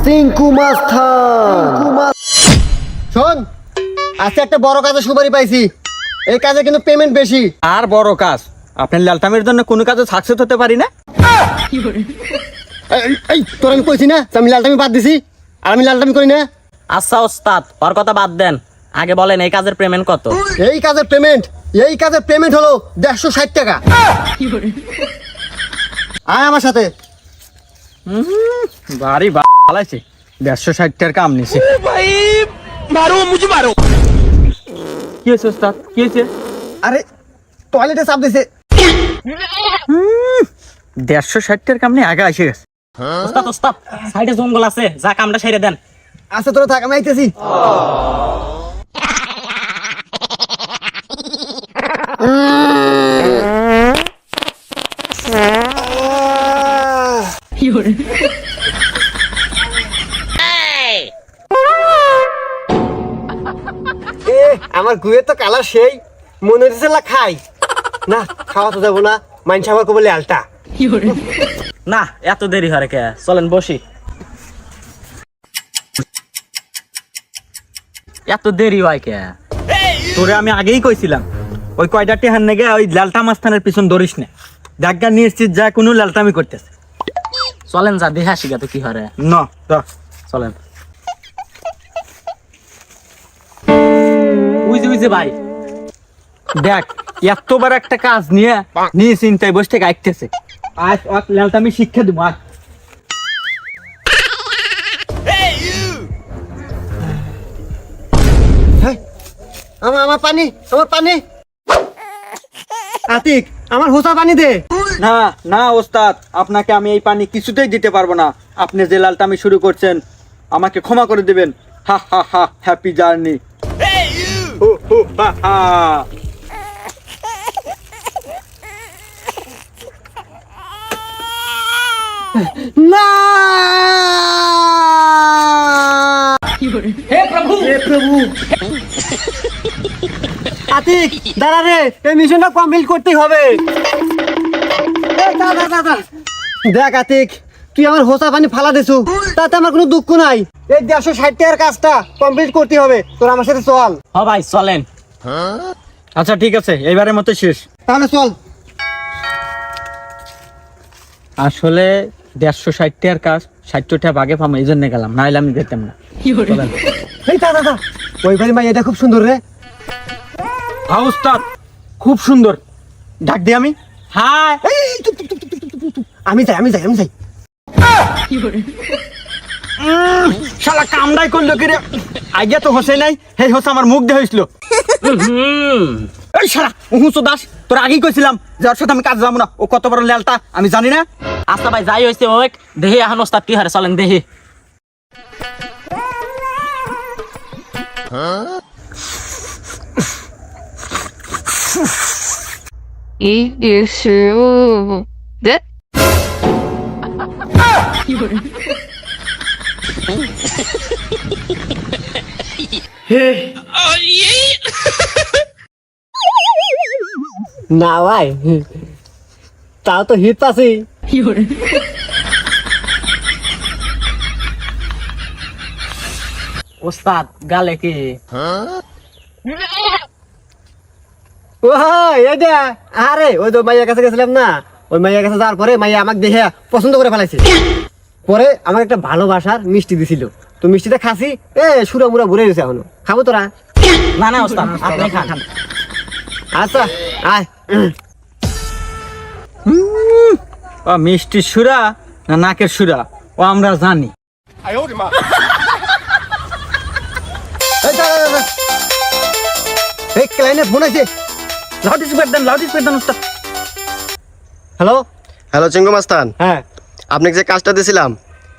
চিঙ্কু মাস্তান। শোন, আজকে একটা বড় কাজে সুপারি পাইছি। এই কাজে কিন্তু পেমেন্ট বেশি। আর বড় কাজ, আপনার লালটামের জন্য কোনো কাজে সাকসেস হতে পারি না। এই তোর আমি কইছি না আমি লালটামি বাদ দিছি, আর আমি লালটামি করি না। আচ্ছা ওস্তাদ, ওর কথা বাদ দেন, আগে বলেন এই কাজের পেমেন্ট কত? এই কাজের পেমেন্ট হলো 160 টাকা। আয় আমার সাথে। বাড়ি ভালাইছে, 160 টাকার কাম নিছে। কি হয়েছে ওস্তাদ, কি হয়েছে? আরে টয়লেটে চাপ দিছে। 160 টাকার কাম নিয়ে আগে এসে গেছে। ওস্তাদ ওস্তাদ, সাইডে জঙ্গল আছে, যা কামটা সেরে দেন। আচ্ছা তোরা থাক, আমি আইতেছি। আমার গুয়ে তো কালার সেই মনে হচ্ছে খাই না, খাওয়া তো যাবো না, মাইন সাবার কো বলে আলটা। না এত দেরি হয় কে, চলেন বসি। এত দেরি হয় কে? তোরে আমি আগেই কইছিলাম ওই কয়টা টেহার নেগে ওই লালটা মাস্তানের পিছন ধরিস না। দেখা নিশ্চিত যা কোনো লালটামি করতেছে। চলেন যা দেখে আসি তো কি হরে। না চলেন। বুঝে ভাই, দেখ এতবার একটা কাজ নিয়ে নিয়ে চিন্তায় বসে থেকে আইতেছে। আজ লালটামি শিক্ষা দিব। আজ আমার পানি, আমার পানি। আতিক, আমার হোসা পানি দে। না না ওস্তাদ, আপনাকে আমি এই পানি কিছুতেই দিতে পারবো না। আপনি যে লালটামি শুরু করছেন আমাকে ক্ষমা করে দিবেন। হা হা হা, হ্যাপি জার্নি। না হে প্রভু, হে প্রভু। আতিক দাঁড়া রে, এই মিশনটা কমপ্লিট করতেই হবে। দেখ আতিক, তুই আমার হোসা পানি ফালা দিছু, তাতে আমার কোনো দুঃখ নাই। এই 160 টাকার কাজটা কমপ্লিট করতে হবে, তোর আমার সাথে চল। হ ভাই চলেন। আচ্ছা ঠিক আছে, এইবারের মতো শেষ। তাহলে চল। আসলে 160 টাকার কাজ 60 টাকা ভাগে পাবো, এই জন্য গেলাম, নাইলে আমি যেতাম না। এই দাদা, ওই বাড়ি মাই, এটা খুব সুন্দর রে। হ্যাঁ উস্তাদ, খুব সুন্দর। ডাক দি আমি। হ্যাঁ আমি যাই। শালা কামড়াই করলো কি রে? আগে তো হসে নাই, সেই হসে আমার মুখ দিয়ে হয়েছিল। এই শালা হুঁচো দাস, তোর আগেই কইছিলাম যে ওর সাথে আমি কাজ যাবো না। ও কত বড় লেলটা আমি জানি না। আচ্ছা ভাই যাই হয়েছে ওই দেহি, এখন ওস্তাদ কি হারে, চলেন দেহি। 이게 쉬워. 네? না ভাই, তাও তো হিট পাচ্ছি। ওস্তাদ গালে কি? ও এটা, আরে ওই তো মাইয়ার কাছে গেছিলাম না, ওই মাইয়ার কাছে যাওয়ার পরে মাইয়া আমাকে দেখে পছন্দ করে ফেলাইছে। পরে আমাকে একটা ভালোবাসার মিষ্টি দিছিল, তো মিষ্টিটা খাসি, সুরা মুরা ঘুরে গেছে। এখনো খাবো তোরা? না না ওস্তাদ আপনি খান। আচ্ছা আয়। ও মিষ্টি সুরা না নাকের সুরা ও আমরা জানি। এই দাঁড়া, এই ক্লাইনে ফোন আছে। লাউড স্পিকার দেন উস্তাদ। হ্যালো। হ্যালো চিঙ্কু মাস্তান, হ্যাঁ, আপনাকে যে কাজটা দিয়েছিলাম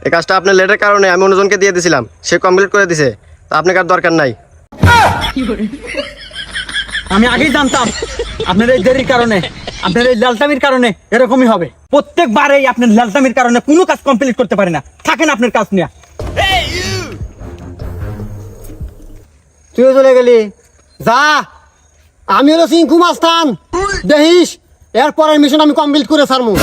এই কাজটা আপনার লেটের কারণে আমি অন্যজনকে দিয়ে দিয়েছিলাম, সে কমপ্লিট করে দিছে, তা আপনাকে আর দরকার নাই। আমি আগেই জানতাম আপনার এই দেরির কারণে, আপনার এই লালটামির কারণে এরকমই হবে। প্রত্যেকবারেই আপনার লালটামির কারণে কোনো কাজ কমপ্লিট করতে পারে না। থাকেন আপনার কাজ নিয়ে। তুইও চলে গেলি, যা। আমি হলো চিঙ্কু মাস্তান, দেখিস এরপরের মিশন আমি কমপ্লিট করে ছাড়মু।